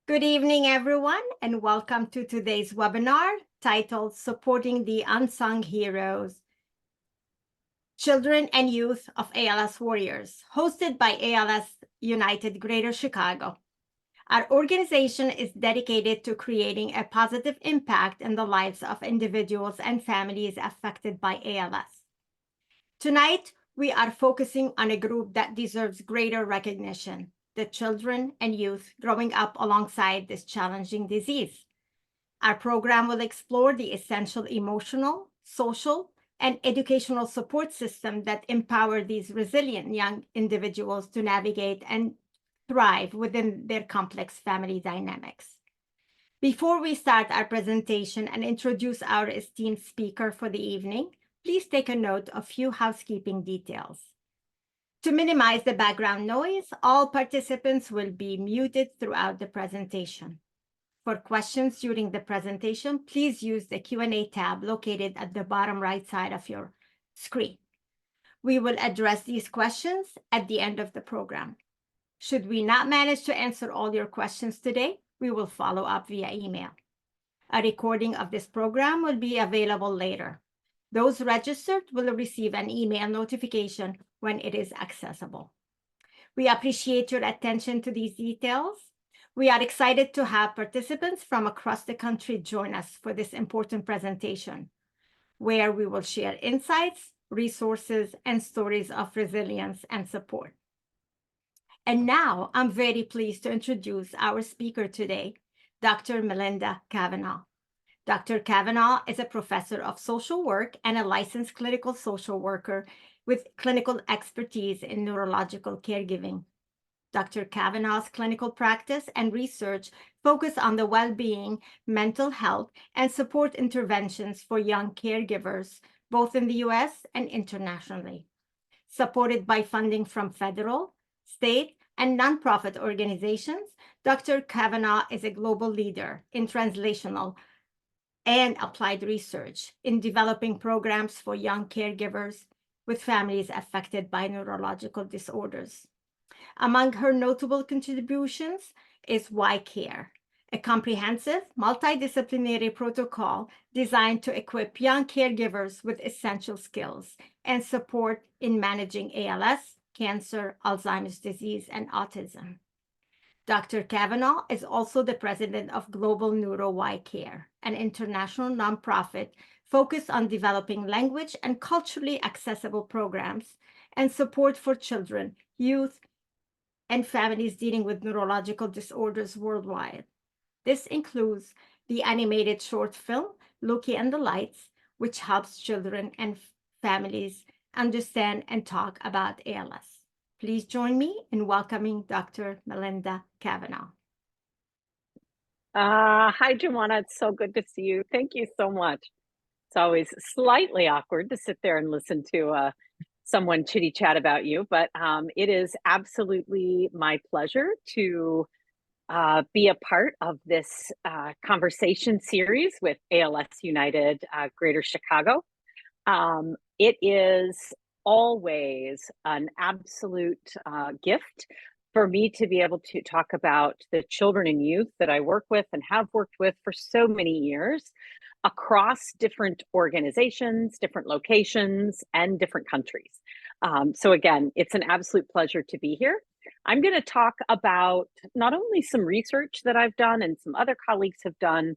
Good evening, everyone, and welcome to today's webinar titled Supporting the Unsung Heroes, Children and Youth of ALS Warriors, hosted by ALS United Greater Chicago. Our organization is dedicated to creating a positive impact in the lives of individuals and families affected by ALS. Tonight, we are focusing on a group that deserves greater recognition: the children and youth growing up alongside this challenging disease. Our program will explore the essential emotional, social, and educational support system that empower these resilient young individuals to navigate and thrive within their complex family dynamics. Before we start our presentation and introduce our esteemed speaker for the evening, please take a note of a few housekeeping details. To minimize the background noise, all participants will be muted throughout the presentation. For questions during the presentation, please use the Q&A tab located at the bottom right side of your screen. We will address these questions at the end of the program. Should we not manage to answer all your questions today, we will follow up via email. A recording of this program will be available later. Those registered will receive an email notification when it is accessible. We appreciate your attention to these details. We are excited to have participants from across the country join us for this important presentation, where we will share insights, resources, and stories of resilience and support. And now I'm very pleased to introduce our speaker today, Dr. Melinda Kavanaugh. Dr. Kavanaugh is a professor of social work and a licensed clinical social worker with clinical expertise in neurological caregiving. Dr. Kavanaugh's clinical practice and research focus on the well-being, mental health, and support interventions for young caregivers, both in the U.S. and internationally. Supported by funding from federal, state, and nonprofit organizations, Dr. Kavanaugh is a global leader in translational and applied research in developing programs for young caregivers with families affected by neurological disorders. Among her notable contributions is YCare, a comprehensive multidisciplinary protocol designed to equip young caregivers with essential skills and support in managing ALS, cancer, Alzheimer's disease, and autism. Dr. Kavanaugh is also the president of Global Neuro YCare, an international nonprofit focused on developing language and culturally accessible programs and support for children, youth, and families dealing with neurological disorders worldwide. This includes the animated short film, Loki and the Lights, which helps children and families understand and talk about ALS. Please join me in welcoming Dr. Melinda Kavanaugh. Hi, Joanna. It's so good to see you. Thank you so much. It's always slightly awkward to sit there and listen to someone chitty chat about you, but it is absolutely my pleasure to be a part of this conversation series with ALS United Greater Chicago. It is always an absolute gift for me to be able to talk about the children and youth that I work with and have worked with for so many years across different organizations, different locations, and different countries. So again, it's an absolute pleasure to be here. I'm going to talk about not only some research that I've done and some other colleagues have done,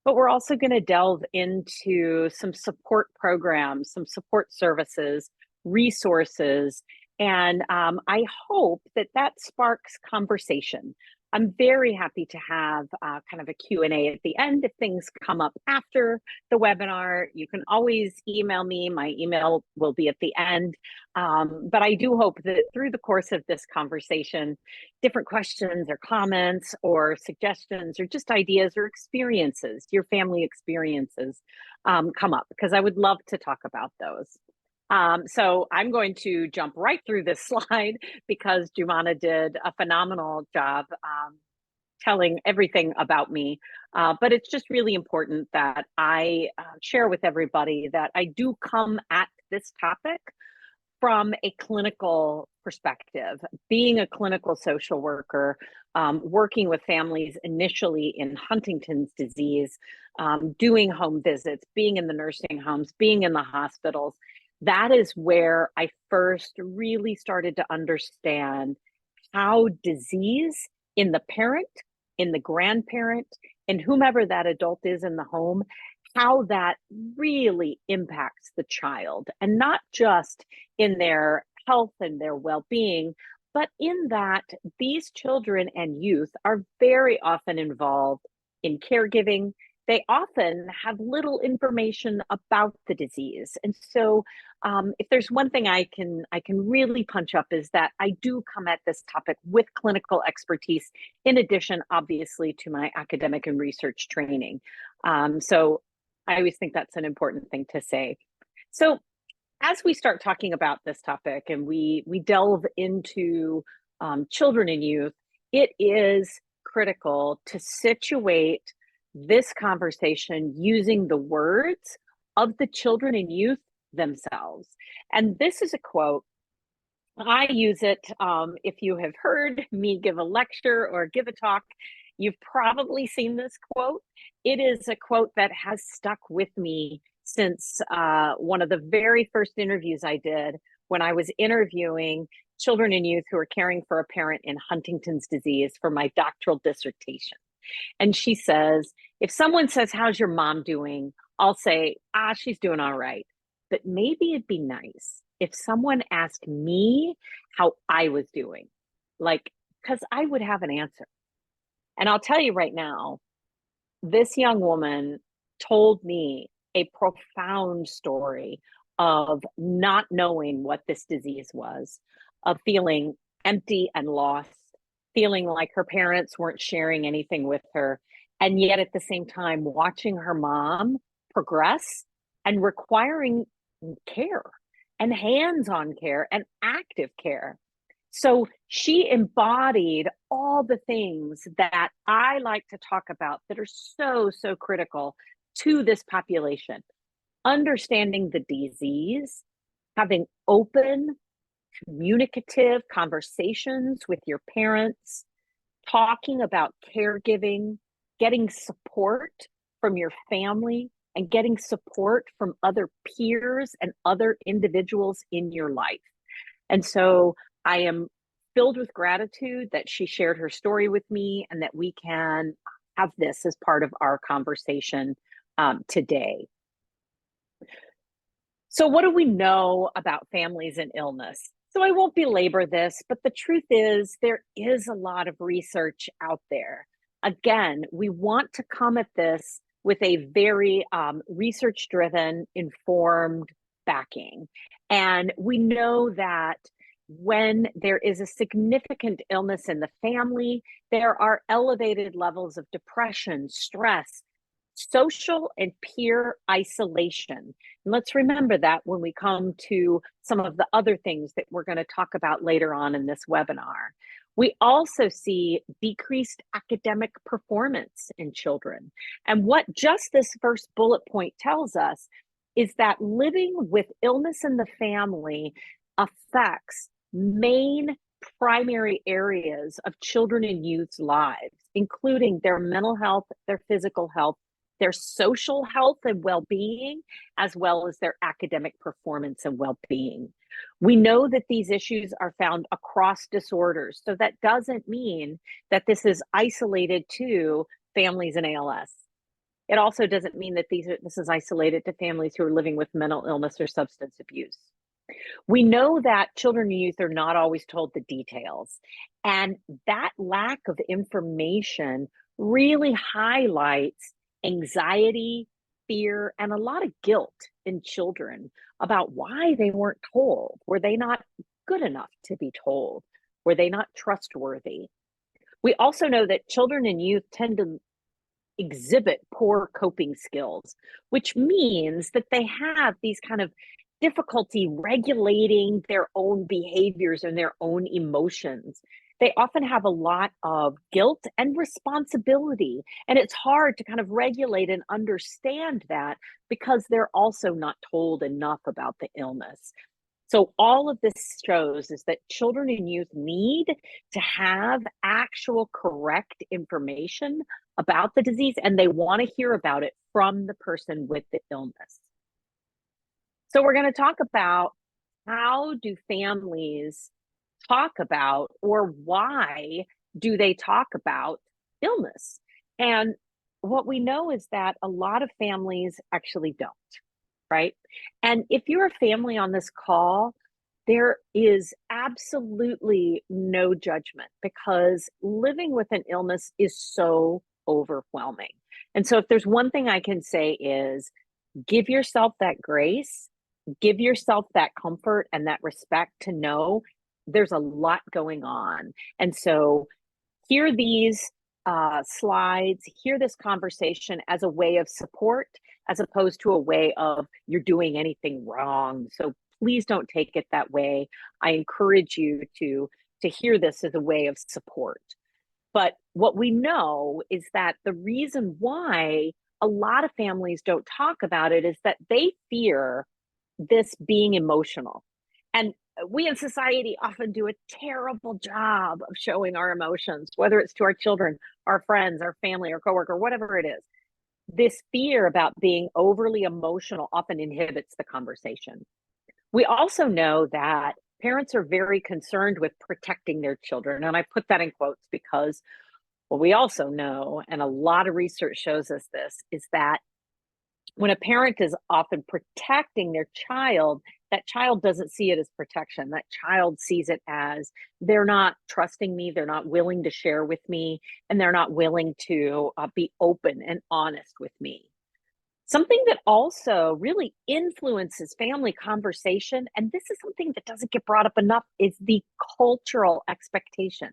but we're also going to delve into some support programs, some support services, resources, and I hope that that sparks conversation. I'm very happy to have kind of a Q&A at the end. If things come up after the webinar, you can always email me. My email will be at the end. But I do hope that through the course of this conversation, different questions or comments or suggestions or just ideas or experiences, your family experiences come up, because I would love to talk about those. So I'm going to jump right through this slide because Jumana did a phenomenal job telling everything about me. But it's just really important that I share with everybody that I do come at this topic from a clinical perspective, being a clinical social worker, working with families initially in Huntington's disease, doing home visits, being in the nursing homes, being in the hospitals, that is where I first really started to understand how disease in the parent, in the grandparent, and whomever that adult is in the home, how that really impacts the child, and not just in their health and their well-being, but in that these children and youth are very often involved in caregiving. They often have little information about the disease. And so if there's one thing I can really punch up is that I do come at this topic with clinical expertise, in addition, obviously, to my academic and research training. So I always think that's an important thing to say. So as we start talking about this topic and we delve into children and youth, it is critical to situate this conversation using the words of the children and youth themselves. And this is a quote. I use it if you have heard me give a lecture or give a talk, you've probably seen this quote. It is a quote that has stuck with me since one of the very first interviews I did when I was interviewing children and youth who are caring for a parent in Huntington's disease for my doctoral dissertation. And she says, if someone says, how's your mom doing? I'll say, she's doing all right. But maybe it'd be nice if someone asked me how I was doing, like, because I would have an answer. And I'll tell you right now, this young woman told me a profound story of not knowing what this disease was, of feeling empty and lost, feeling like her parents weren't sharing anything with her, and yet at the same time watching her mom progress and requiring care and hands-on care and active care. So she embodied all the things that I like to talk about that are so, so critical to this population. Understanding the disease, having open, communicative conversations with your parents, talking about caregiving, getting support from your family, and getting support from other peers and other individuals in your life. And so I am filled with gratitude that she shared her story with me and that we can have this as part of our conversation today. So what do we know about families and illness? So I won't belabor this, but the truth is there is a lot of research out there. Again, we want to come at this with a very research-driven, informed backing. And we know that when there is a significant illness in the family, there are elevated levels of depression, stress, social and peer isolation. And let's remember that when we come to some of the other things that we're going to talk about later on in this webinar. We also see decreased academic performance in children. And what just this first bullet point tells us is that living with illness in the family affects main primary areas of children and youth's lives, including their mental health, their physical health, their social health and well-being, as well as their academic performance and well-being. We know that these issues are found across disorders. So that doesn't mean that this is isolated to families in ALS. It also doesn't mean that this is isolated to families who are living with mental illness or substance abuse. We know that children and youth are not always told the details, and that lack of information really highlights anxiety, fear, and a lot of guilt in children about why they weren't told. Were they not good enough to be told? Were they not trustworthy? We also know that children and youth tend to exhibit poor coping skills, which means that they have these kind of difficulty regulating their own behaviors and their own emotions. They often have a lot of guilt and responsibility, and it's hard to kind of regulate and understand that because they're also not told enough about the illness. So all of this shows is that children and youth need to have actual correct information about the disease, and they want to hear about it from the person with the illness. So we're going to talk about how do families talk about, or why do they talk about illness? And what we know is that a lot of families actually don't, right? And if you're a family on this call, there is absolutely no judgment, because living with an illness is so overwhelming. And so if there's one thing I can say is give yourself that grace, give yourself that comfort and that respect to know there's a lot going on. And so hear these slides, hear this conversation as a way of support, as opposed to a way of you're doing anything wrong. So please don't take it that way. I encourage you to hear this as a way of support. But what we know is that the reason why a lot of families don't talk about it is that they fear this being emotional. And we in society often do a terrible job of showing our emotions, whether it's to our children, our friends, our family, our coworker, whatever it is. This fear about being overly emotional often inhibits the conversation. We also know that parents are very concerned with protecting their children. And I put that in quotes because what we also know, and a lot of research shows us this, is that when a parent is often protecting their child, that child doesn't see it as protection. That child sees it as they're not trusting me, they're not willing to share with me, and they're not willing to be open and honest with me. Something that also really influences family conversation, and this is something that doesn't get brought up enough, is the cultural expectation.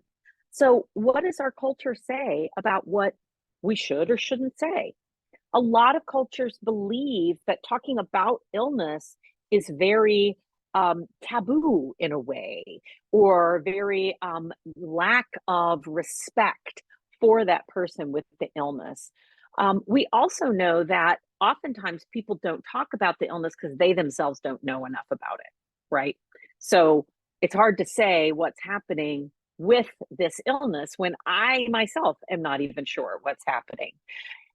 So what does our culture say about what we should or shouldn't say? A lot of cultures believe that talking about illness is very taboo in a way, or very lack of respect for that person with the illness. We also know that oftentimes people don't talk about the illness because they themselves don't know enough about it, right? So it's hard to say what's happening with this illness when I myself am not even sure what's happening.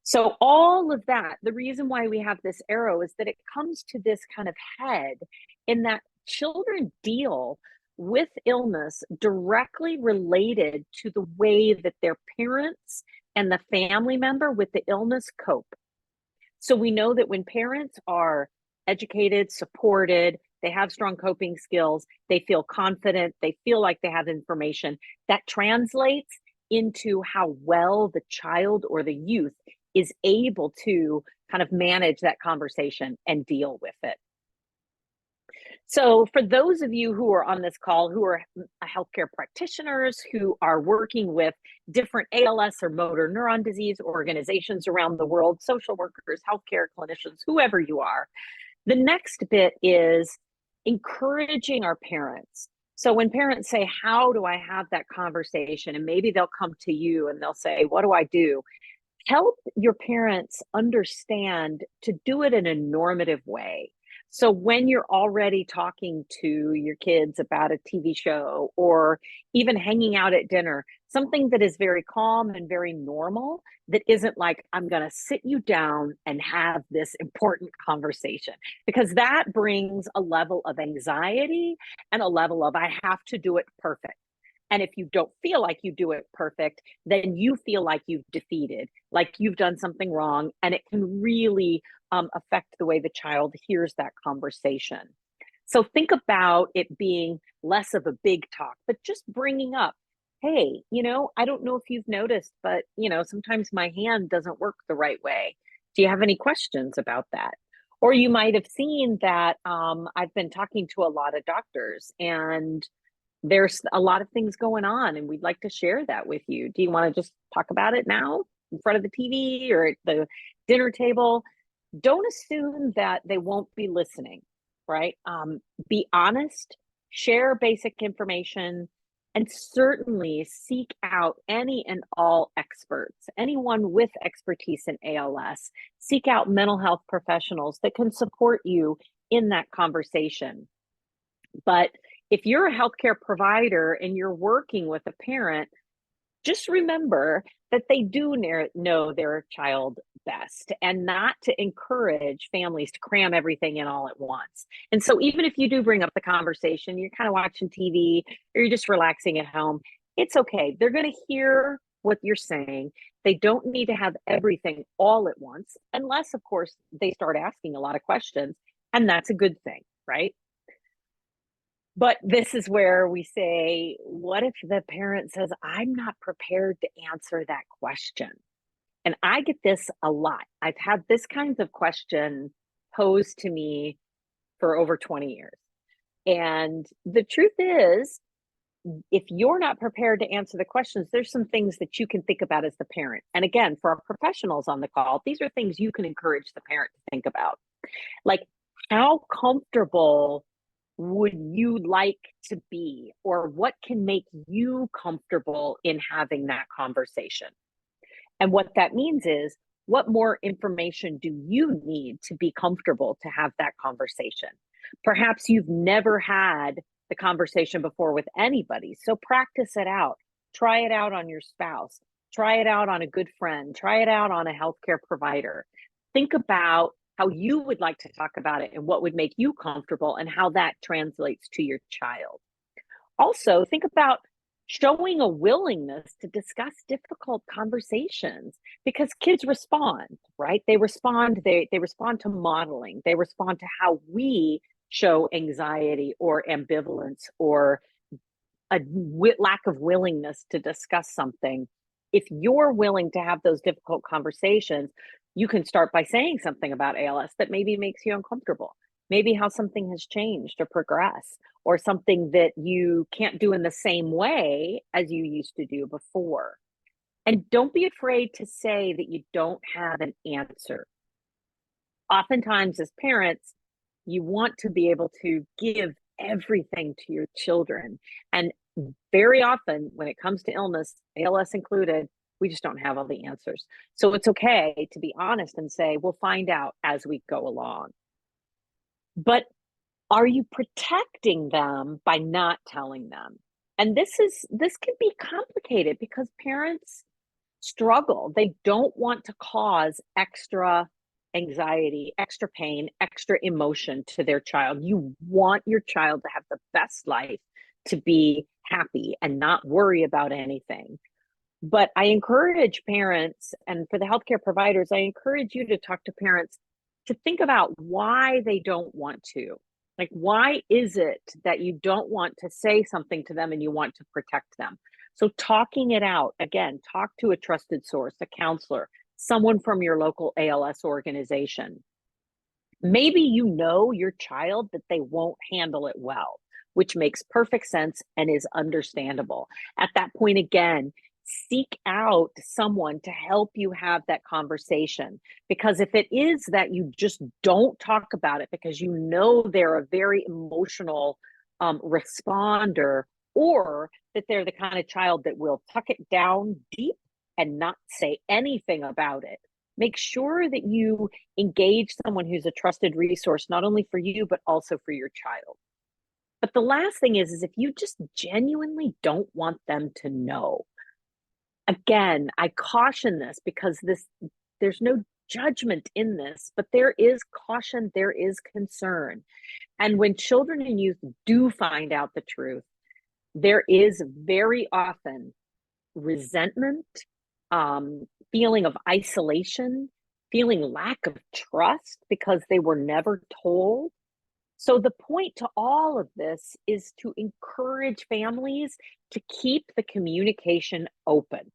So all of that, the reason why we have this arrow is that it comes to this kind of head in that children deal with illness directly related to the way that their parents and the family member with the illness cope. So we know that when parents are educated, supported, they have strong coping skills, they feel confident, they feel like they have information, that translates into how well the child or the youth is able to kind of manage that conversation and deal with it. So for those of you who are on this call who are healthcare practitioners, who are working with different ALS or motor neuron disease organizations around the world, social workers, healthcare clinicians, whoever you are, the next bit is encouraging our parents. So when parents say, how do I have that conversation? And maybe they'll come to you and they'll say, what do I do? Help your parents understand to do it in a normative way. So when you're already talking to your kids about a TV show or even hanging out at dinner, something that is very calm and very normal, that isn't like, I'm going to sit you down and have this important conversation, because that brings a level of anxiety and a level of, I have to do it perfect. And if you don't feel like you do it perfect, then you feel like you've defeated, like you've done something wrong, and it can really affect the way the child hears that conversation. So think about it being less of a big talk, but just bringing up, hey, I don't know if you've noticed, but, sometimes my hand doesn't work the right way. Do you have any questions about that? Or you might have seen that I've been talking to a lot of doctors, and there's a lot of things going on, and we'd like to share that with you. Do you want to just talk about it now in front of the TV or at the dinner table? Don't assume that they won't be listening, right? Be honest, share basic information, and certainly seek out any and all experts, anyone with expertise in ALS. Seek out mental health professionals that can support you in that conversation. But if you're a healthcare provider and you're working with a parent, just remember that they do know their child best, and not to encourage families to cram everything in all at once. And so even if you do bring up the conversation, you're kind of watching TV or you're just relaxing at home, it's okay. They're going to hear what you're saying. They don't need to have everything all at once, unless, of course, they start asking a lot of questions, and that's a good thing, right? But this is where we say, what if the parent says, I'm not prepared to answer that question? And I get this a lot. I've had this kind of question posed to me for over 20 years. And the truth is, if you're not prepared to answer the questions, there's some things that you can think about as the parent. And again, for our professionals on the call, these are things you can encourage the parent to think about. Like, how comfortable would you like to be, or what can make you comfortable in having that conversation? And what that means is, what more information do you need to be comfortable to have that conversation? Perhaps you've never had the conversation before with anybody, so practice it out. Try it out on your spouse. Try it out on a good friend. Try it out on a healthcare provider. Think about how you would like to talk about it and what would make you comfortable, and how that translates to your child. Also, think about showing a willingness to discuss difficult conversations, because kids respond, right? They respond to modeling. They respond to how we show anxiety or ambivalence or a lack of willingness to discuss something. If you're willing to have those difficult conversations, you can start by saying something about ALS that maybe makes you uncomfortable. Maybe how something has changed or progressed, or something that you can't do in the same way as you used to do before. And don't be afraid to say that you don't have an answer. Oftentimes, as parents, you want to be able to give everything to your children. And very often, when it comes to illness, ALS included, we just don't have all the answers. So it's okay to be honest and say, we'll find out as we go along. But are you protecting them by not telling them? And this can be complicated, because parents struggle. They don't want to cause extra anxiety, extra pain, extra emotion to their child. You want your child to have the best life, to be happy and not worry about anything. But I encourage parents, and for the healthcare providers, I encourage you to talk to parents to think about why they don't want to. Like, why is it that you don't want to say something to them and you want to protect them? So talking it out, again, talk to a trusted source, a counselor, someone from your local ALS organization. Maybe you know your child that they won't handle it well, which makes perfect sense and is understandable. At that point, again, seek out someone to help you have that conversation. Because if it is that you just don't talk about it because you know they're a very emotional responder, or that they're the kind of child that will tuck it down deep and not say anything about it, make sure that you engage someone who's a trusted resource, not only for you, but also for your child. But the last thing is if you just genuinely don't want them to know. Again, I caution this, because there's no judgment in this, but there is caution, there is concern. And when children and youth do find out the truth, there is very often resentment, feeling of isolation, feeling lack of trust because they were never told. So the point to all of this is to encourage families to keep the communication open.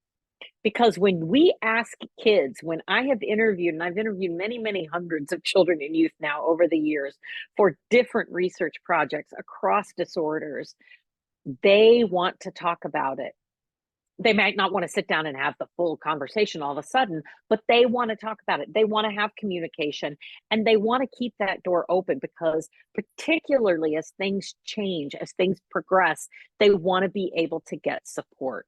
Because when we ask kids, when I have interviewed, and I've interviewed many, many hundreds of children and youth now over the years for different research projects across disorders, they want to talk about it. They might not want to sit down and have the full conversation all of a sudden, but they want to talk about it. They want to have communication, and they want to keep that door open, because particularly as things change, as things progress, they want to be able to get support.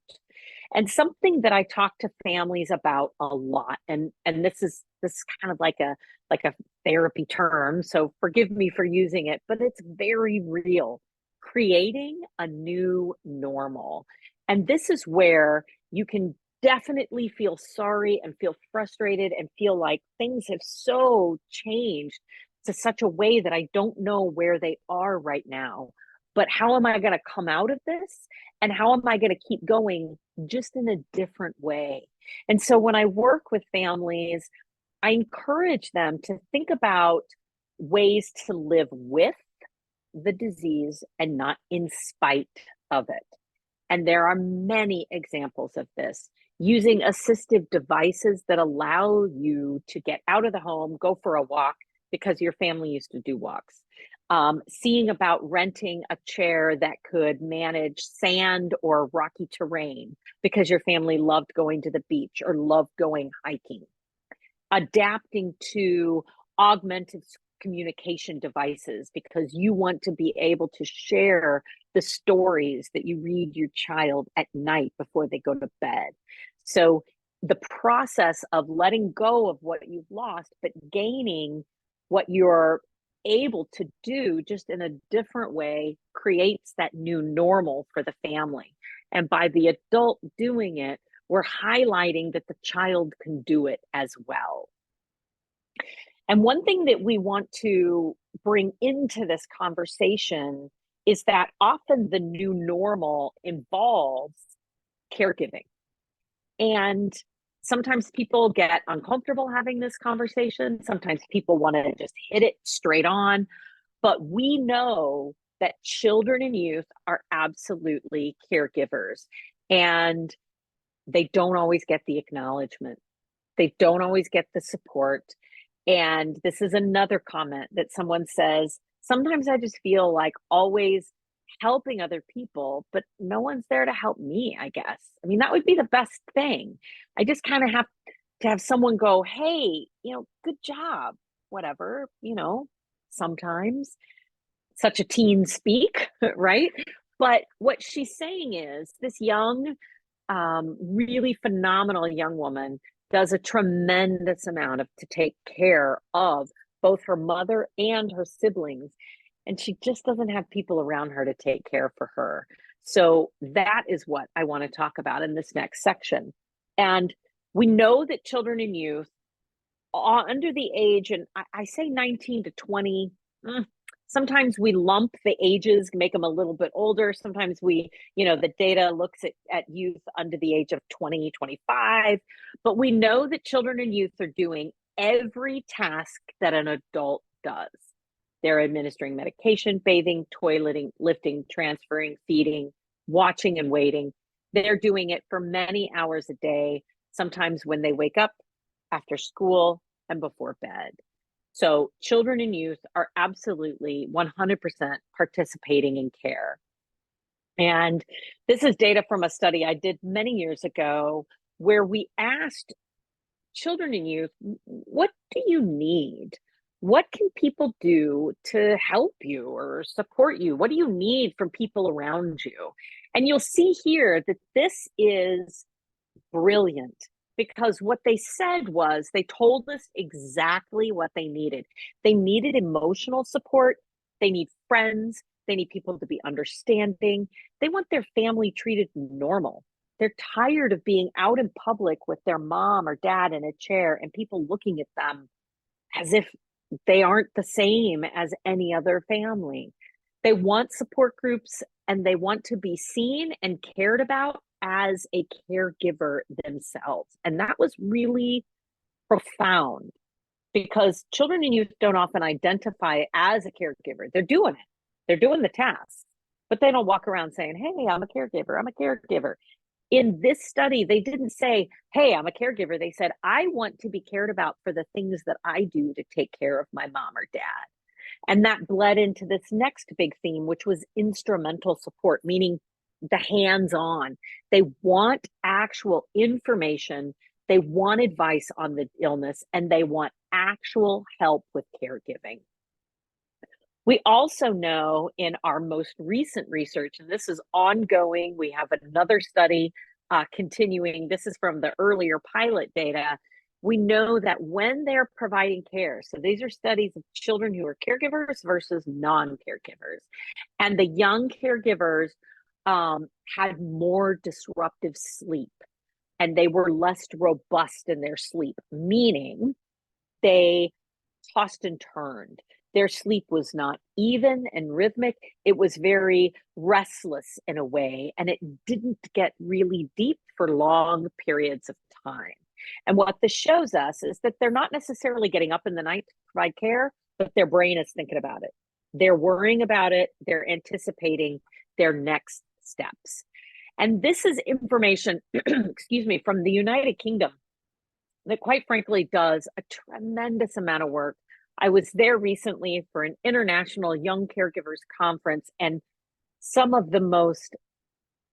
And something that I talk to families about a lot, and this is kind of like a therapy term, so forgive me for using it, but it's very real. creating a new normal. And this is where you can definitely feel sorry and feel frustrated and feel like things have so changed to such a way that I don't know where they are right now. But how am I going to come out of this? And how am I going to keep going just in a different way? And so when I work with families, I encourage them to think about ways to live with the disease and not in spite of it. And there are many examples of this, using assistive devices that allow you to get out of the home, go for a walk, because your family used to do walks. Seeing about renting a chair that could manage sand or rocky terrain because your family loved going to the beach or loved going hiking. Adapting to augmented communication devices because you want to be able to share the stories that you read your child at night before they go to bed. So the process of letting go of what you've lost, but gaining what you're able to do just in a different way creates that new normal for the family. And by the adult doing it, we're highlighting that the child can do it as well. And one thing that we want to bring into this conversation is that often the new normal involves caregiving. And sometimes people get uncomfortable having this conversation. Sometimes people want to just hit it straight on. But we know that children and youth are absolutely caregivers, and they don't always get the acknowledgement. They don't always get the support. And this is another comment that someone says, sometimes I just feel like always helping other people, but no one's there to help me, I guess. I mean, that would be the best thing. I just kind of have to have someone go, hey, good job, whatever, sometimes such a teen speak, right? But what she's saying is this young, really phenomenal young woman does a tremendous amount to take care of both her mother and her siblings. And she just doesn't have people around her to take care for her. So that is what I want to talk about in this next section. And we know that children and youth under the age, and I say 19 to 20, sometimes we lump the ages, make them a little bit older. Sometimes the data looks at youth under the age of 20, 25, but we know that children and youth are doing every task that an adult does. They're administering medication, bathing, toileting, lifting, transferring, feeding, watching and waiting. They're doing it for many hours a day, sometimes when they wake up, after school, and before bed. So children and youth are absolutely 100% participating in care. And this is data from a study I did many years ago where we asked children and youth, what do you need? What can people do to help you or support you? What do you need from people around you? And you'll see here that this is brilliant, because what they said was they told us exactly what they needed. They needed emotional support. They need friends. They need people to be understanding. They want their family treated normal. They're tired of being out in public with their mom or dad in a chair and people looking at them as if they aren't the same as any other family. They want support groups, and they want to be seen and cared about as a caregiver themselves. And that was really profound, because children and youth don't often identify as a caregiver. They're doing it. They're doing the task, but they don't walk around saying, hey, I'm a caregiver. I'm a caregiver. In this study, they didn't say, hey, I'm a caregiver. They said, I want to be cared about for the things that I do to take care of my mom or dad. And that bled into this next big theme, which was instrumental support, meaning the hands-on. They want actual information. They want advice on the illness, and they want actual help with caregiving. We also know in our most recent research, and this is ongoing, we have another study continuing. This is from the earlier pilot data, we know that when they're providing care, so these are studies of children who are caregivers versus non-caregivers, and the young caregivers had more disruptive sleep, and they were less robust in their sleep, meaning they tossed and turned. Their sleep was not even and rhythmic. It was very restless in a way, and it didn't get really deep for long periods of time. And what this shows us is that they're not necessarily getting up in the night to provide care, but their brain is thinking about it. They're worrying about it. They're anticipating their next steps. And this is information, excuse me, from the United Kingdom that quite frankly does a tremendous amount of work. I was there recently for an international young caregivers conference, and some of the most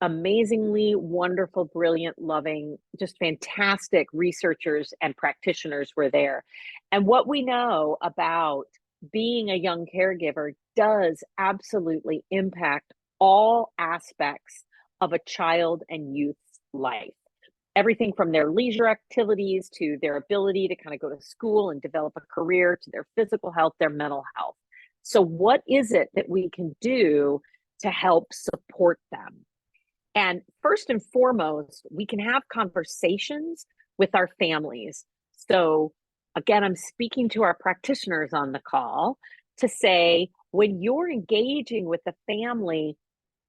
amazingly wonderful, brilliant, loving, just fantastic researchers and practitioners were there. And what we know about being a young caregiver does absolutely impact all aspects of a child and youth's life. Everything from their leisure activities to their ability to kind of go to school and develop a career, to their physical health, their mental health. So what is it that we can do to help support them? And first and foremost, we can have conversations with our families. So again, I'm speaking to our practitioners on the call to say, when you're engaging with the family,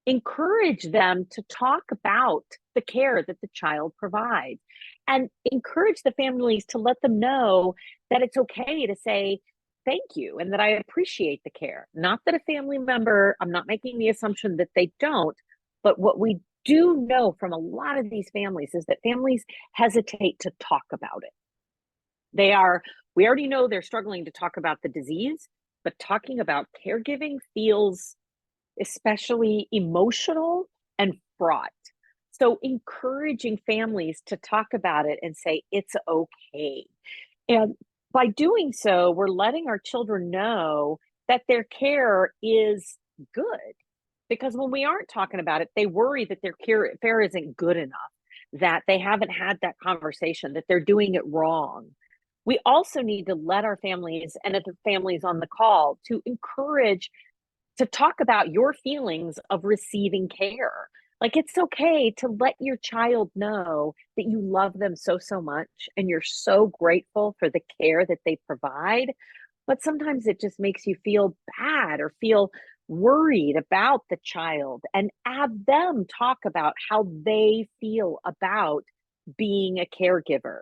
encourage them to talk about the care that the child provides, and encourage the families to let them know that it's okay to say thank you and that I appreciate the care. Not that a family member, I'm not making the assumption that they don't, but what we do know from a lot of these families is that families hesitate to talk about it. We already know they're struggling to talk about the disease, but talking about caregiving feels especially emotional and fraught. So encouraging families to talk about it and say it's okay. And by doing so, we're letting our children know that their care is good. Because when we aren't talking about it, they worry that their care isn't good enough, that they haven't had that conversation, that they're doing it wrong. We also need to let our families and the families on the call to encourage to talk about your feelings of receiving care. Like, it's okay to let your child know that you love them so, so much and you're so grateful for the care that they provide. But sometimes it just makes you feel bad or feel worried about the child, and have them talk about how they feel about being a caregiver.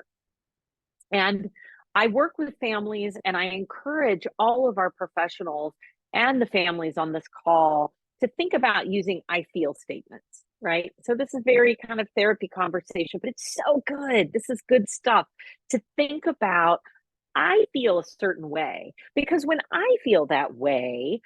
And I work with families, and I encourage all of our professionals and the families on this call to think about using I feel statements, right? So this is very kind of therapy conversation, but it's so good. This is good stuff to think about. I feel a certain way, because when I feel that way,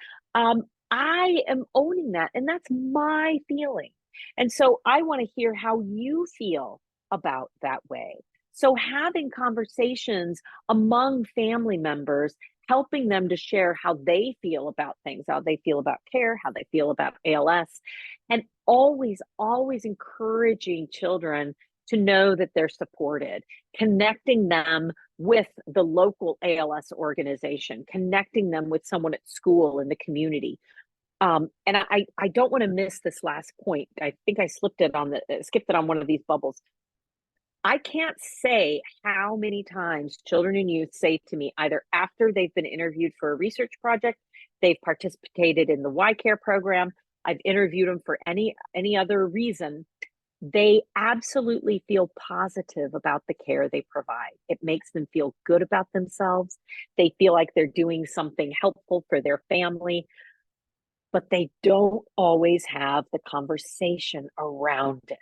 I am owning that, and that's my feeling. And so I want to hear how you feel about that way. So having conversations among family members, helping them to share how they feel about things, how they feel about care, how they feel about ALS, and always, always encouraging children to know that they're supported, connecting them with the local ALS organization, connecting them with someone at school in the community. And I don't want to miss this last point. I think I skipped it on one of these bubbles. I can't say how many times children and youth say to me, either after they've been interviewed for a research project, they've participated in the YCare program, I've interviewed them for any other reason, they absolutely feel positive about the care they provide. It makes them feel good about themselves. They feel like they're doing something helpful for their family, but they don't always have the conversation around it.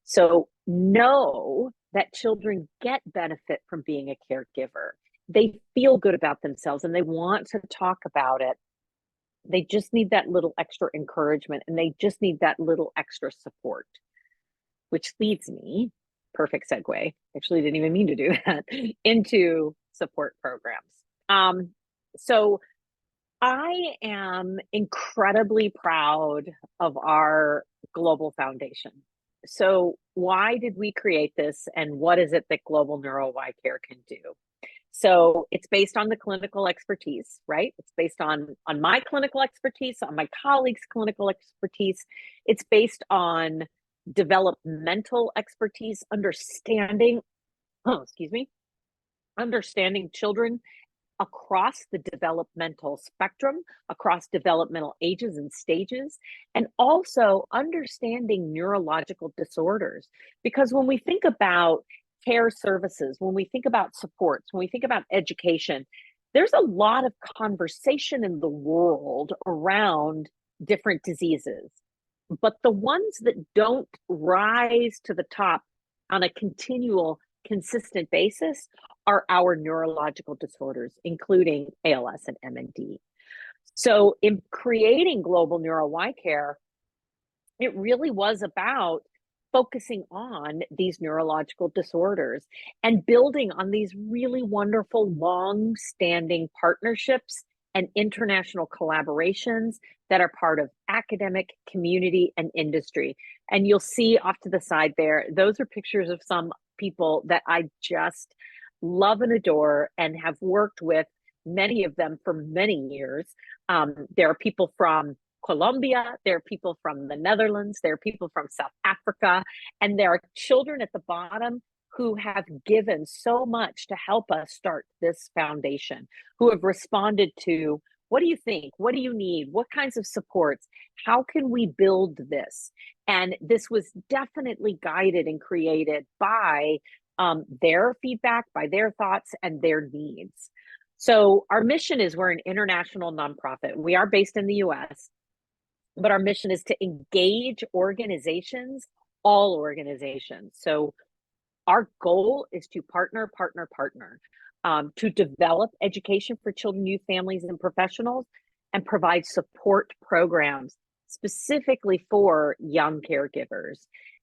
So know that children get benefit from being a caregiver. They feel good about themselves and they want to talk about it. They just need that little extra encouragement, and they just need that little extra support. Which leads me, perfect segue, actually didn't even mean to do that, into support programs. So I am incredibly proud of our global foundation. So why did we create this, and what is it that Global Neuro YCare can do? So it's based on the clinical expertise, right? It's based on my clinical expertise, on my colleagues' clinical expertise. It's based on developmental expertise, understanding, understanding children across the developmental spectrum, across developmental ages and stages, and also understanding neurological disorders. Because when we think about care services, when we think about supports, when we think about education, there's a lot of conversation in the world around different diseases. But the ones that don't rise to the top on a continual, consistent basis are our neurological disorders, including ALS and MND. So in creating Global Neuro YCare, it really was about focusing on these neurological disorders and building on these really wonderful, long-standing partnerships and international collaborations that are part of academic, community, and industry. And you'll see off to the side there, those are pictures of some people that I just love and adore and have worked with, many of them for many years. There are people from Colombia, there are people from the Netherlands, there are people from South Africa, and there are children at the bottom who have given so much to help us start this foundation, who have responded to, what do you think? What do you need? What kinds of supports? How can we build this? And this was definitely guided and created by their feedback, by their thoughts and their needs. So our mission is, we're an international nonprofit. We are based in the US, but our mission is to engage organizations, all organizations. So our goal is to partner, to develop education for children, youth, families, and professionals, and provide support programs specifically for young caregivers.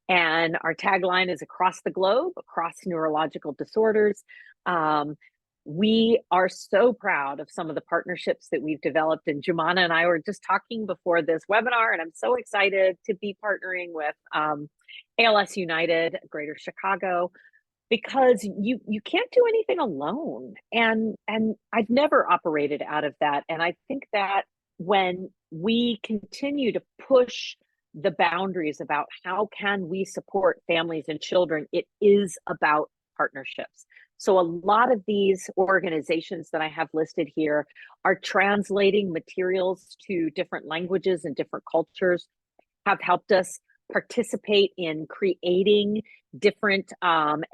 And our tagline is across the globe, across neurological disorders. We are so proud of some of the partnerships that we've developed, and Jumana and I were just talking before this webinar, and I'm so excited to be partnering with ALS United Greater Chicago, because you can't do anything alone. And I've never operated out of that. And I think that when we continue to push the boundaries about how can we support families and children, it is about partnerships. So a lot of these organizations that I have listed here are translating materials to different languages and different cultures, have helped us participate in creating different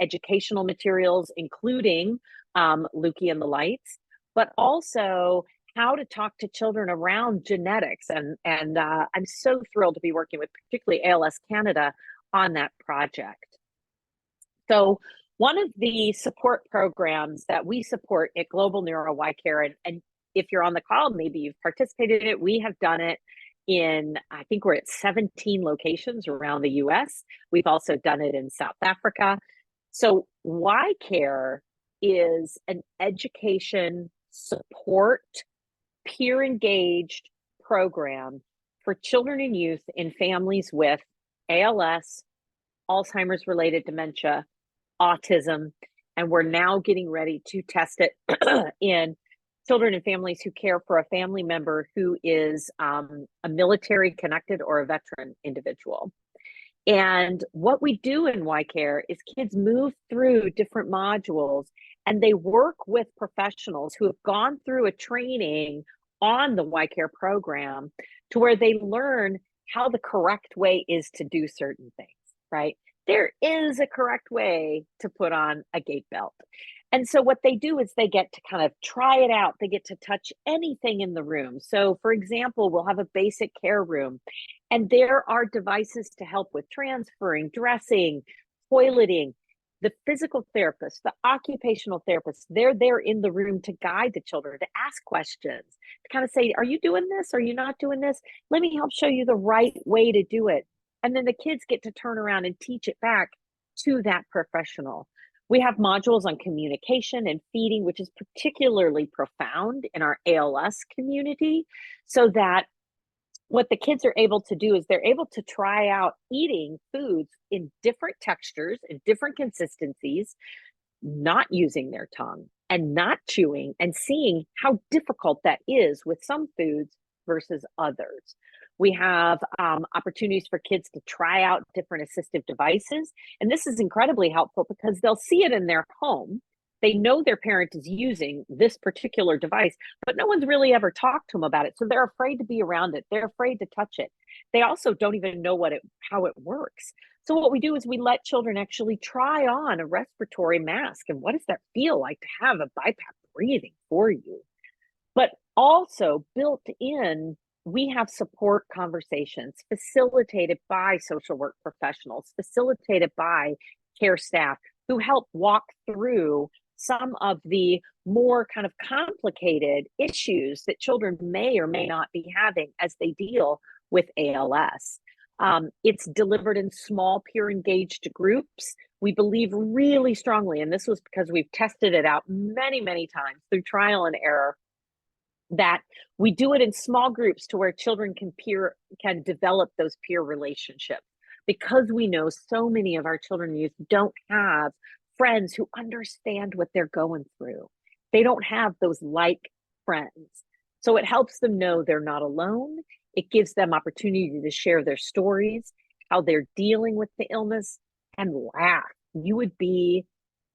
educational materials, including Lukey and the Lights, but also how to talk to children around genetics. And I'm so thrilled to be working with particularly ALS Canada on that project. So one of the support programs that we support at Global Neuro YCare, and if you're on the call, maybe you've participated in it, we have done it in, I think we're at 17 locations around the US. We've also done it in South Africa. So YCare is an education support, peer engaged program for children and youth in families with ALS, Alzheimer's related dementia, autism, and we're now getting ready to test it in children and families who care for a family member who is a military connected or a veteran individual. And what we do in YCare is kids move through different modules and they work with professionals who have gone through a training on the YCare program to where they learn how the correct way is to do certain things, right? There is a correct way to put on a gait belt. And so what they do is they get to kind of try it out. They get to touch anything in the room. So for example, we'll have a basic care room and there are devices to help with transferring, dressing, toileting. The physical therapist, the occupational therapist, they're there in the room to guide the children, to ask questions, to kind of say, are you doing this? Are you not doing this? Let me help show you the right way to do it. And then the kids get to turn around and teach it back to that professional. We have modules on communication and feeding, which is particularly profound in our ALS community, so that what the kids are able to do is they're able to try out eating foods in different textures and different consistencies, not using their tongue and not chewing, and seeing how difficult that is with some foods versus others. We have opportunities for kids to try out different assistive devices. And this is incredibly helpful because they'll see it in their home. They know their parent is using this particular device, but no one's really ever talked to them about it. So they're afraid to be around it. They're afraid to touch it. They also don't even know how it works. So what we do is we let children actually try on a respiratory mask. And what does that feel like to have a BiPAP breathing for you? But also built in, we have support conversations facilitated by social work professionals, facilitated by care staff who help walk through some of the more kind of complicated issues that children may or may not be having as they deal with ALS. It's delivered in small, peer-engaged groups. We believe really strongly, and this was because we've tested it out many, many times through trial and error, that we do it in small groups to where children can develop those peer relationships, because we know so many of our children and youth don't have friends who understand what they're going through. They don't have those like friends. So it helps them know they're not alone. It gives them opportunity to share their stories, how they're dealing with the illness, and laugh. You would be,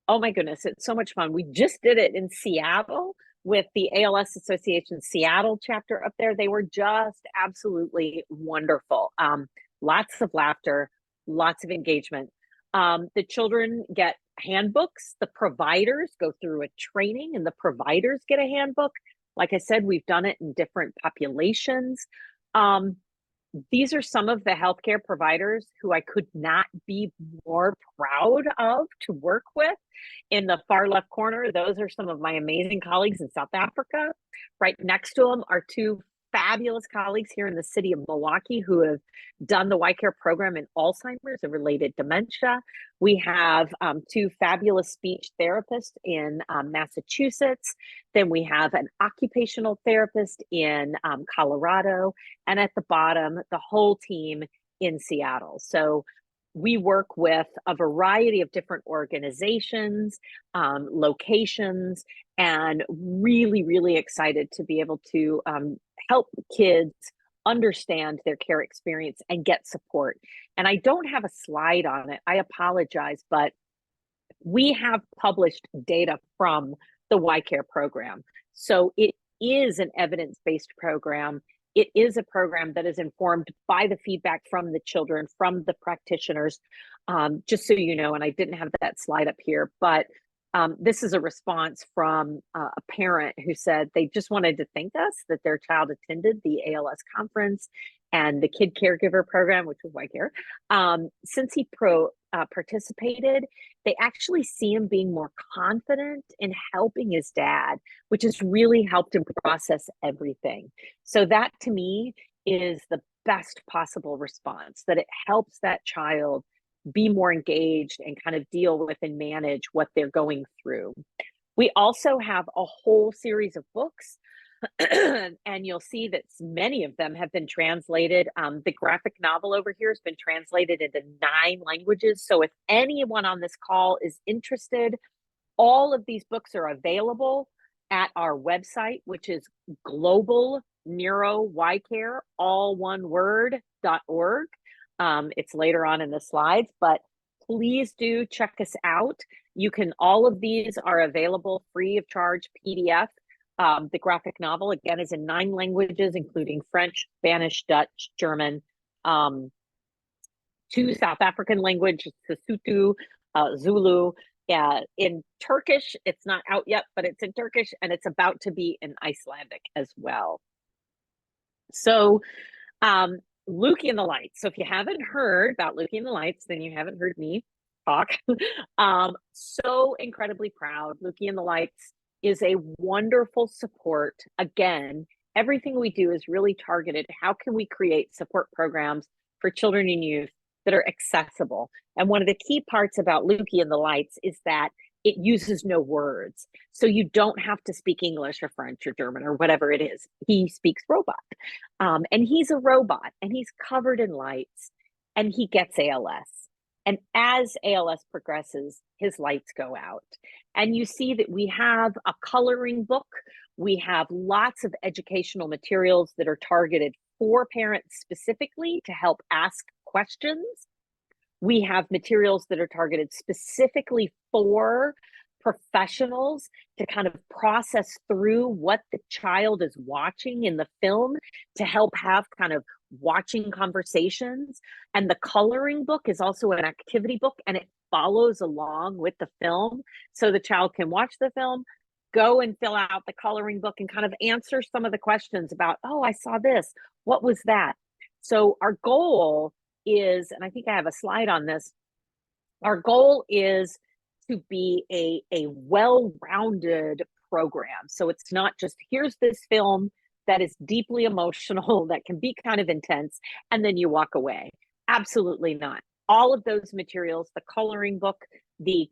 oh my goodness, it's so much fun. We just did it in Seattle with the ALS Association Seattle chapter up there. They were just absolutely wonderful. Lots of laughter, lots of engagement. The children get handbooks. The providers go through a training and the providers get a handbook. Like I said, we've done it in different populations. These are some of the healthcare providers who I could not be more proud of to work with. In the far left corner, those are some of my amazing colleagues in South Africa. Right next to them are two fabulous colleagues here in the city of Milwaukee who have done the YCare program in Alzheimer's and related dementia. We have two fabulous speech therapists in Massachusetts. Then we have an occupational therapist in Colorado. And at the bottom, the whole team in Seattle. So we work with a variety of different organizations, locations, and really, really excited to be able to help kids understand their care experience and get support. And I don't have a slide on it. I apologize, but we have published data from the YCare program. So it is an evidence-based program. It is a program that is informed by the feedback from the children, from the practitioners, just so you know, and I didn't have that slide up here, but this is a response from a parent who said they just wanted to thank us that their child attended the ALS conference and the kid caregiver program, which was YCare. Since he participated, they actually see him being more confident in helping his dad, which has really helped him process everything. So that to me is the best possible response, that it helps that child be more engaged and kind of deal with and manage what they're going through. We also have a whole series of books, and you'll see that many of them have been translated. The graphic novel over here has been translated into 9 languages. So if anyone on this call is interested, all of these books are available at our website, which is Global Neuro YCare, all one word.org. It's later on in the slides, but please do check us out. All of these are available free of charge PDF. The graphic novel, again, is in 9 languages, including French, Spanish, Dutch, German, 2 South African languages, Sesotho, Zulu. In Turkish, it's not out yet, but it's in Turkish, and it's about to be in Icelandic as well. So, Lukey and the Lights. So if you haven't heard about Lukey and the Lights, then you haven't heard me talk. So incredibly proud. Lukey and the Lights is a wonderful support. Again, everything we do is really targeted. How can we create support programs for children and youth that are accessible? And one of the key parts about Lukey and the Lights is that it uses no words. So you don't have to speak English or French or German or whatever it is. He speaks robot. And he's a robot and he's covered in lights and he gets ALS. And as ALS progresses, his lights go out. And you see that we have a coloring book. We have lots of educational materials that are targeted for parents specifically to help ask questions. We have materials that are targeted specifically for professionals to kind of process through what the child is watching in the film to help have kind of watching conversations. And the coloring book is also an activity book and it follows along with the film. So the child can watch the film, go and fill out the coloring book and kind of answer some of the questions about, oh, I saw this. What was that? So our goal is, and I think I have a slide on this, our goal is to be a well-rounded program. So it's not just, here's this film that is deeply emotional, that can be kind of intense, and then you walk away. Absolutely not. All of those materials, the coloring book, the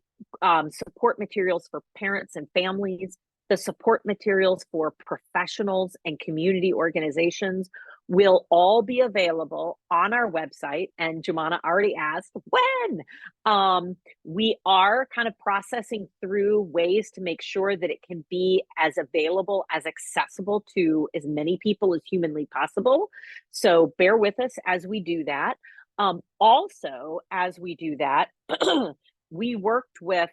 support materials for parents and families, the support materials for professionals and community organizations will all be available on our website. And Jumana already asked when. We are kind of processing through ways to make sure that it can be as available, as accessible to as many people as humanly possible. So bear with us as we do that. Also, as we do that, we worked with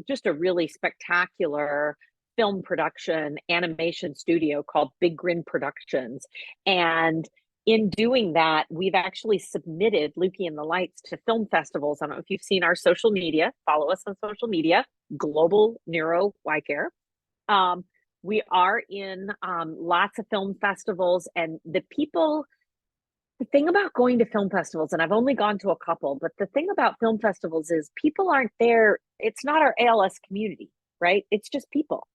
just a really spectacular film production animation studio called Big Grin Productions. And in doing that, we've actually submitted Lukey and the Lights to film festivals. I don't know if you've seen our social media. Follow us on social media, Global Neuro YCare. We are in lots of film festivals, and the thing about going to film festivals, and I've only gone to a couple, but the thing about film festivals is people aren't there. It's not our ALS community, right? It's just people.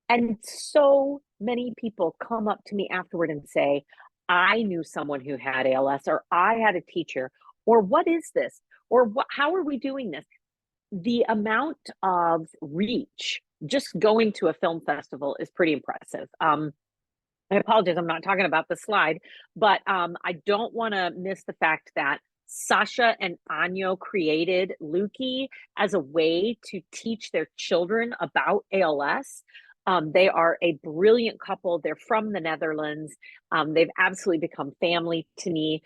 And so many people come up to me afterward and say, I knew someone who had ALS, or I had a teacher, or what is this? Or how are we doing this? The amount of reach just going to a film festival is pretty impressive. I apologize, I'm not talking about the slide, but I don't want to miss the fact that Sasha and Anyo created Lukey as a way to teach their children about ALS. They are a brilliant couple. They're from the Netherlands. They've absolutely become family to me.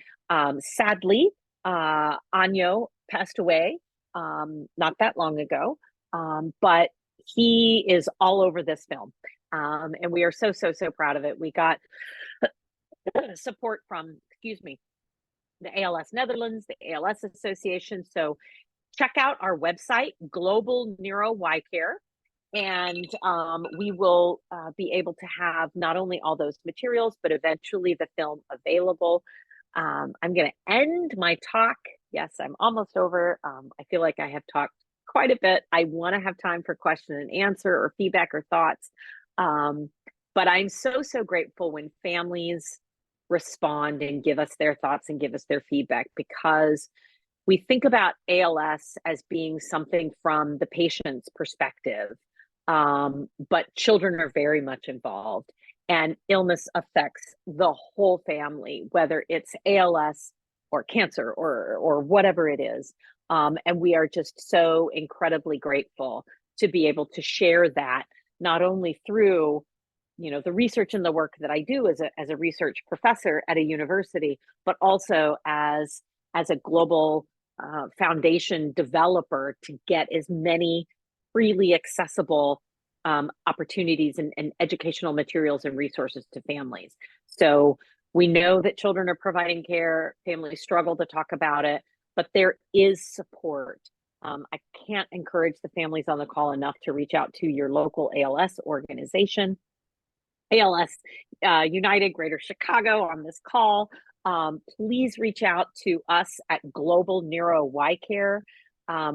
Sadly, Anyo passed away not that long ago, but he is all over this film. And we are so proud of it. We got support from, the ALS Netherlands, the ALS Association. So check out our website, Global Neuro YCare, and we will be able to have not only all those materials, but eventually the film available. I'm going to end my talk. Yes, I'm almost over. I feel like I have talked quite a bit. I want to have time for question and answer or feedback or thoughts. But I'm so grateful when families respond and give us their thoughts and give us their feedback, because we think about ALS as being something from the patient's perspective, but children are very much involved, and illness affects the whole family, whether it's ALS or cancer or whatever it is. And we are just so incredibly grateful to be able to share that, not only through the research and the work that I do as a research professor at a university, but also as a global foundation developer to get as many freely accessible opportunities and educational materials and resources to families. So we know that children are providing care, families struggle to talk about it, but there is support. I can't encourage the families on the call enough to reach out to your local ALS organization. ALS United Greater Chicago on this call. Please reach out to us at Global Neuro YCare.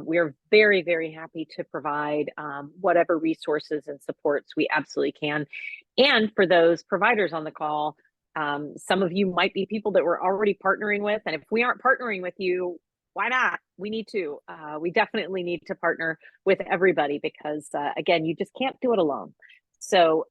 We are very happy to provide whatever resources and supports we absolutely can. And for those providers on the call, some of you might be people that we're already partnering with. And if we aren't partnering with you, why not? We definitely need to partner with everybody because, again, you just can't do it alone. So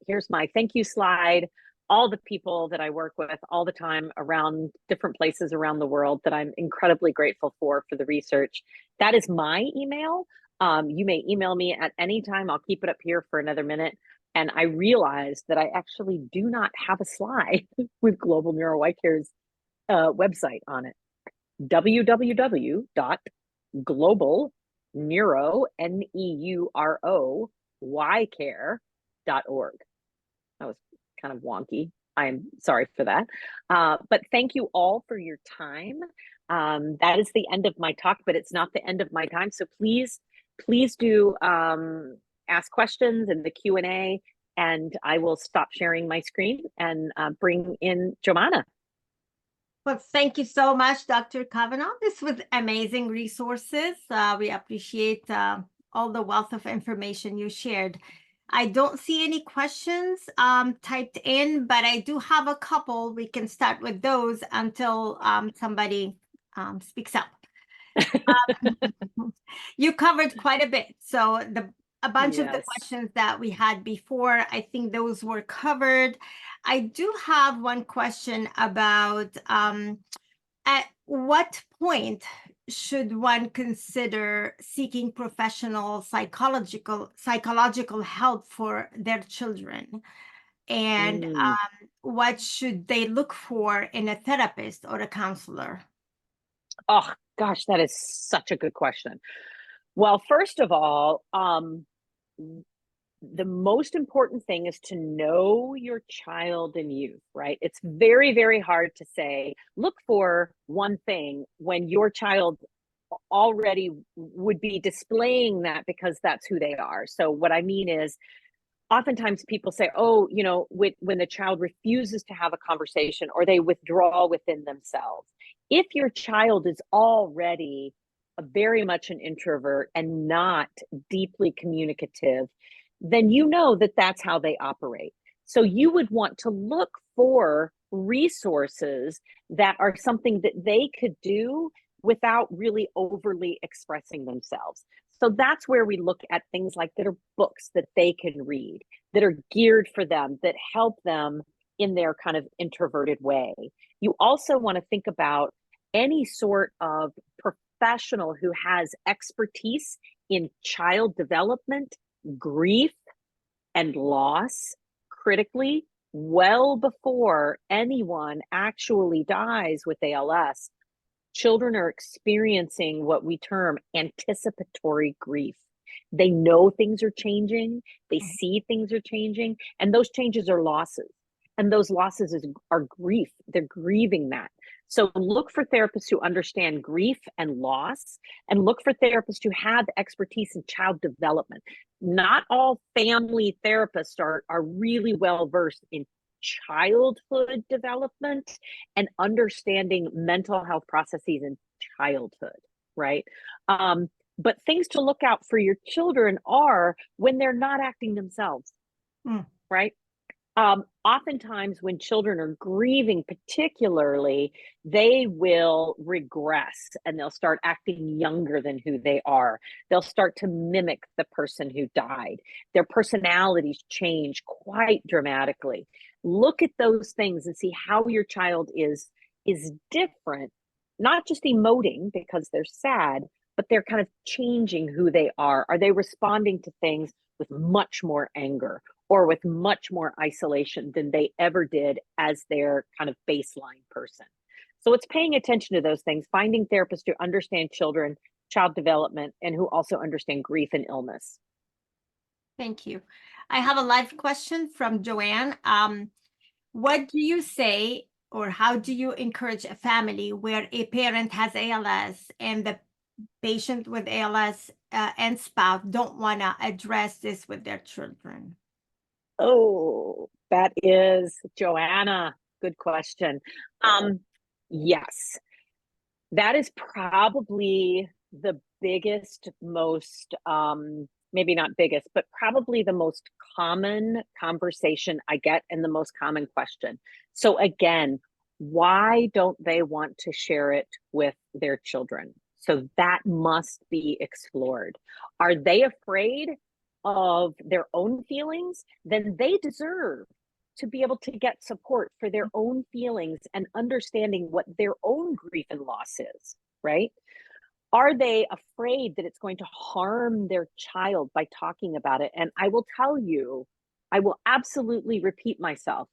here's my thank you slide. All the people that I work with all the time around different places around the world that I'm incredibly grateful for the research. That is my email. You may email me at any time. I'll keep it up here for another minute. And I realized that I actually do not have a slide with Global Neuro YCare's website on it. www.globalneuro.org. That was kind of wonky. I'm sorry for that. But thank you all for your time. That is the end of my talk, but it's not the end of my time. So please do ask questions in the Q&A, and I will stop sharing my screen and bring in Joanna. Well, thank you so much, Dr. Kavanaugh. This was amazing resources. We appreciate all the wealth of information you shared. I don't see any questions typed in, but I do have a couple. We can start with those until somebody speaks up. You covered quite a bit. So a bunch of the questions that we had before, I think those were covered. I do have one question about at what point should one consider seeking professional psychological help for their children? And what should they look for in a therapist or a counselor? Oh, gosh, that is such a good question. Well, first of all, the most important thing is to know your child and youth, right? It's very, very hard to say, look for one thing when your child already would be displaying that because that's who they are. So what I mean is, oftentimes people say, oh, you know, when the child refuses to have a conversation or they withdraw within themselves. If your child is already very much an introvert and not deeply communicative, then you know that that's how they operate. So you would want to look for resources that are something that they could do without really overly expressing themselves. So that's where we look at things like that are books that they can read, that are geared for them, that help them in their kind of introverted way. You also want to think about any sort of professional who has expertise in child development, grief, and loss, critically, well before anyone actually dies with ALS. Children are experiencing what we term anticipatory grief. They know things are changing, they see things are changing, and those changes are losses. And those losses are grief. They're grieving that. So look for therapists who understand grief and loss, and look for therapists who have expertise in child development. Not all family therapists are really well versed in childhood development and understanding mental health processes in childhood, right? But things to look out for your children are when they're not acting themselves, right? Oftentimes when children are grieving particularly, they will regress and they'll start acting younger than who they are. They'll start to mimic the person who died. Their personalities change quite dramatically. Look at those things and see how your child is different, not just emoting because they're sad, but they're kind of changing who they are. Are they responding to things with much more anger or with much more isolation than they ever did as their kind of baseline person? So it's paying attention to those things, finding therapists who understand children, child development, and who also understand grief and illness. Thank you. I have a live question from Joanne. What do you say, or how do you encourage a family where a parent has ALS and the patient with ALS and spouse don't want to address this with their children? Oh, that is, Joanna, good question. Yes, that is probably the biggest, most, maybe not biggest, but probably the most common conversation I get and the most common question. So again, why don't they want to share it with their children? So that must be explored. Are they afraid of their own feelings? Then they deserve to be able to get support for their own feelings and understanding what their own grief and loss is, right? Are they afraid that it's going to harm their child by talking about it? And I will tell you, I will absolutely repeat myself.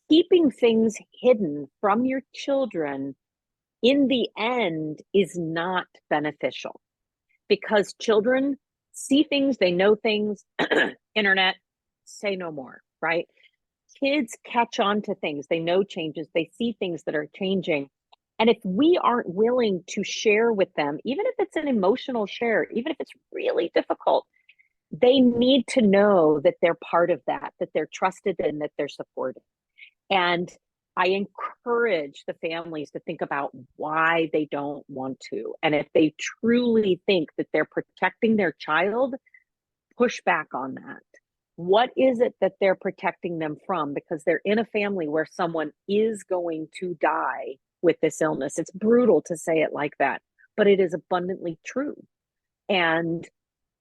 Keeping things hidden from your children in the end is not beneficial, because children see things, they know things, internet, say no more, right? Kids catch on to things, they know changes, they see things that are changing. And if we aren't willing to share with them, even if it's an emotional share, even if it's really difficult, they need to know that they're part of that, that they're trusted and that they're supported. And I encourage the families to think about why they don't want to. And if they truly think that they're protecting their child, push back on that. What is it that they're protecting them from? Because they're in a family where someone is going to die with this illness. It's brutal to say it like that, but it is abundantly true. And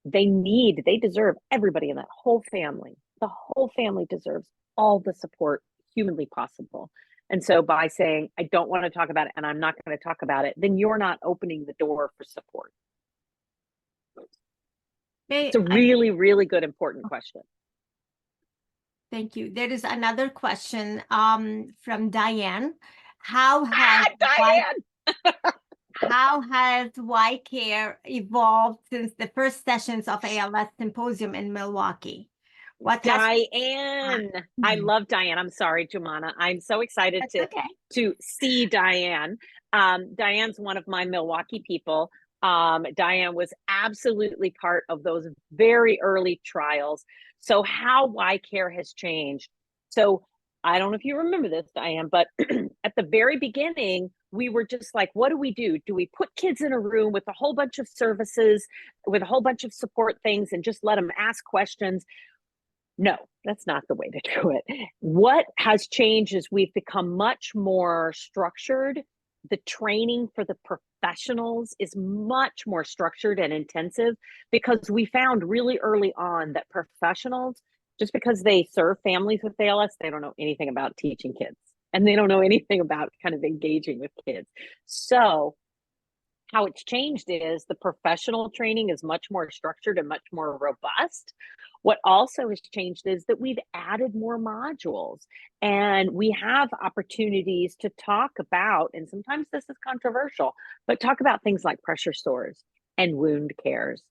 they deserve, everybody in that whole family, the whole family deserves all the support humanly possible. And so by saying, I don't want to talk about it and I'm not going to talk about it, then you're not opening the door for support. It's a really, really good, important question. Thank you. There is another question from Diane. How has YCare evolved since the first sessions of ALS Symposium in Milwaukee? Diane, I love Diane. I'm sorry, Jumana. I'm so excited to see Diane. Diane's one of my Milwaukee people. Diane was absolutely part of those very early trials. So how YCare has changed. So I don't know if you remember this, Diane, but at the very beginning, we were just like, what do we do? Do we put kids in a room with a whole bunch of services, with a whole bunch of support things, and just let them ask questions? No, that's not the way to do it. What has changed is we've become much more structured. The training for the professionals is much more structured and intensive, because we found really early on that professionals, just because they serve families with ALS, they don't know anything about teaching kids, and they don't know anything about kind of engaging with kids. So how it's changed is the professional training is much more structured and much more robust. What also has changed is that we've added more modules, and we have opportunities to talk about, and sometimes this is controversial, but talk about things like pressure sores and wound cares,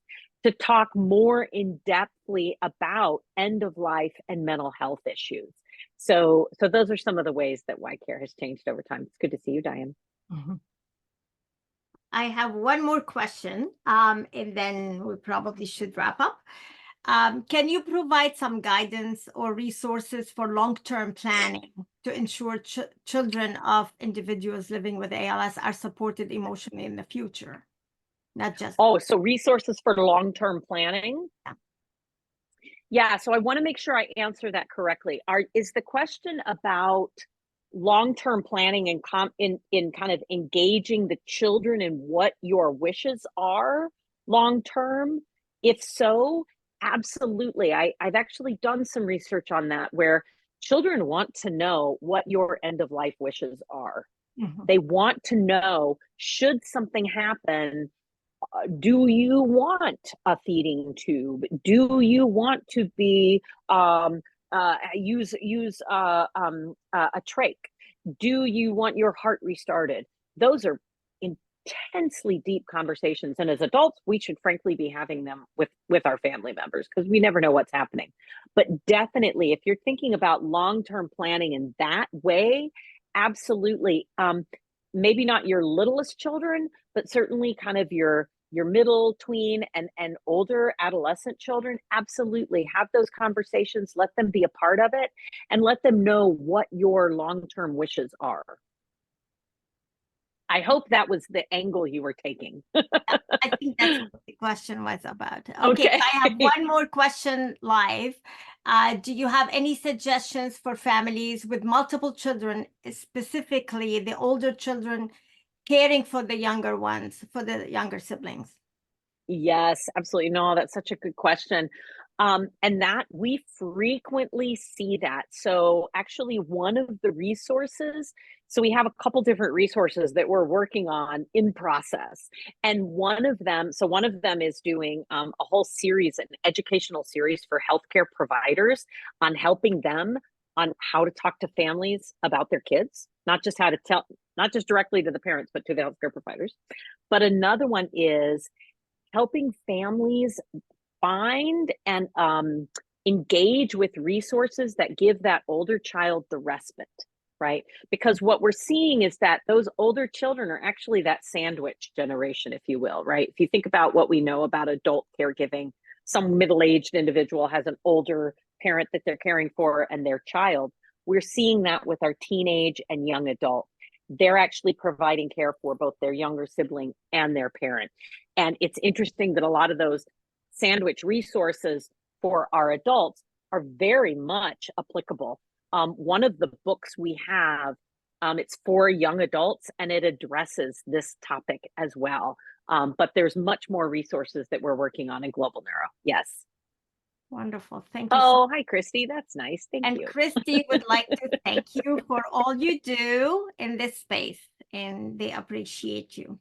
to talk more in-depthly about end of life and mental health issues. So those are some of the ways that YCare has changed over time. It's good to see you, Diane. I have one more question, and then we probably should wrap up. Can you provide some guidance or resources for long-term planning to ensure children of individuals living with ALS are supported emotionally in the future? Not just... Oh, so resources for long-term planning? Yeah, so I want to make sure I answer that correctly. Is the question about long-term planning and in kind of engaging the children in what your wishes are long-term? If so, absolutely. I've actually done some research on that, where children want to know what your end-of-life wishes are. They want to know, should something happen, do you want a feeding tube? Do you want to be use a trach? Do you want your heart restarted? Those are intensely deep conversations, and as adults, we should frankly be having them with our family members, because we never know what's happening. But definitely, if you're thinking about long-term planning in that way, absolutely. Maybe not your littlest children, but certainly kind of your middle, tween, and older adolescent children, absolutely have those conversations, let them be a part of it, and let them know what your long-term wishes are. I hope that was the angle you were taking. I think that's what the question was about. Okay. I have one more question live. Do you have any suggestions for families with multiple children, specifically the older children caring for the younger ones, for the younger siblings? Yes, absolutely. No, that's such a good question. And that we frequently see that. So actually one of the resources, so we have a couple different resources that we're working on in process. And one of them is doing a whole series, an educational series for healthcare providers on helping them on how to talk to families about their kids, not just how to tell, not just directly to the parents, but to the healthcare providers. But another one is helping families find and engage with resources that give that older child the respite, right? Because what we're seeing is that those older children are actually that sandwich generation, if you will, right? If you think about what we know about adult caregiving, some middle-aged individual has an older parent that they're caring for and their child. We're seeing that with our teenage and young adult. They're actually providing care for both their younger sibling and their parent. And it's interesting that a lot of those sandwich resources for our adults are very much applicable. One of the books we have, it's for young adults and it addresses this topic as well. But there's much more resources that we're working on in Global Neuro. Yes. Wonderful. Thank you. Oh, hi, Christy. That's nice. Thank you. And Christy would like to thank you for all you do in this space, and they appreciate you.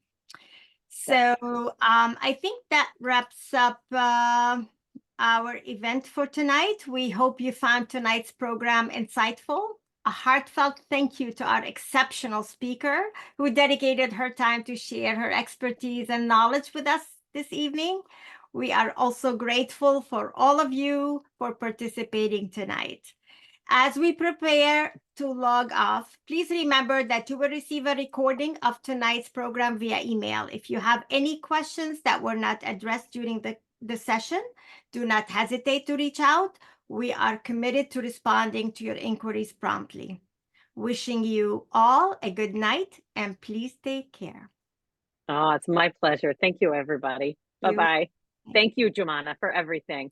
So I think that wraps up our event for tonight. We hope you found tonight's program insightful. A heartfelt thank you to our exceptional speaker who dedicated her time to share her expertise and knowledge with us this evening. We are also grateful for all of you for participating tonight. As we prepare to log off, please remember that you will receive a recording of tonight's program via email. If you have any questions that were not addressed during the session, do not hesitate to reach out. We are committed to responding to your inquiries promptly. Wishing you all a good night, and please take care. Oh, it's my pleasure. Thank you, everybody. Bye-bye. Thank you, Jumana, for everything.